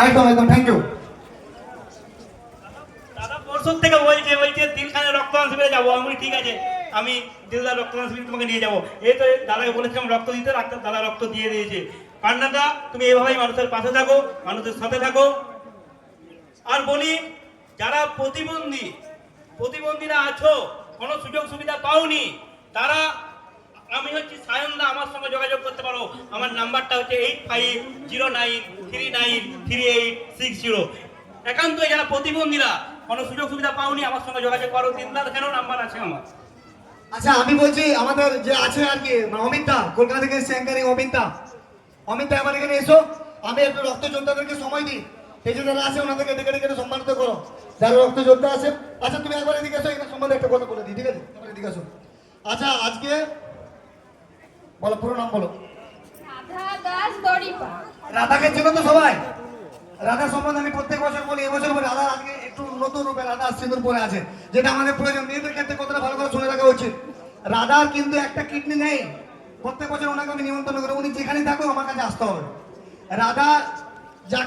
একদম একদম thank you. দাদা পরশুর থেকে বলছে দিলখানে রক্তদান শিবিরে যাবো। আমি ঠিক আছে, আমি দিলদার রক্তদান শিবিরে তোমাকে নিয়ে যাবো। এই তো দাদাকে বলেছিলাম রক্ত দিতে, দাদা রক্ত দিয়ে দিয়েছে। পান্নাদা তুমি এভাবেই মানুষের পাশে থাকো, মানুষের সাথে থাকো। আর বলি, যারা প্রতিবন্ধীরা আছো, কোনো সুযোগ সুবিধা পাওনি, তারা, আমি হচ্ছি সায়নদা, আমার সঙ্গে যোগাযোগ করতে পারো। আমার নাম্বারটা হচ্ছে 8509393860। একান্ত যারা প্রতিবন্ধীরা কোনো সুযোগ সুবিধা পাওনি, আমার সঙ্গে যোগাযোগ করো। তিনদার কেন নাম্বার আছে আমার। আচ্ছা আমি বলছি আমাদের যে আছে আর কি অমিতদা, কলকাতা থেকে এসে অ্যাঙ্কারিং অমিতদা আমার এখানে এসো। আমি একটু রক্ত যোদ্ধাদেরকে সময় দিই, এই যে যারা আছে ওনাদেরকে ডেকে ডেকে সম্মানিত করো, যারা রক্ত যোদ্ধা আছে। আচ্ছা তুমি একবার এদিকে এসো, এখানে সম্বন্ধে একটা কথা বলে দিই, ঠিক আছে? এদিকে এসো। আচ্ছা আজকে বলো, পুরো নাম বলো। রাধা দাস দড়িপা। রাধাকে চেনো তো সবাই? রাধা সম্বন্ধে আমি প্রত্যেক বছর বলি, এবছর বলি। রাধা আজকে একটু নতুন রূপে রাধা সিঁদুর পরে আছে, যেটা আমাদের প্রয়োজন। মেয়েদের ক্ষেত্রে কতটা ভালো করে শুনে রাখা উচিত। রাধার কিন্তু একটা কিডনি নেই। প্রত্যেক বছর ওনাকে আমি নিমন্ত্রণ করি, উনি যেখানে থাকুক আমার কাছে আসতে হবে। রাধা যাকে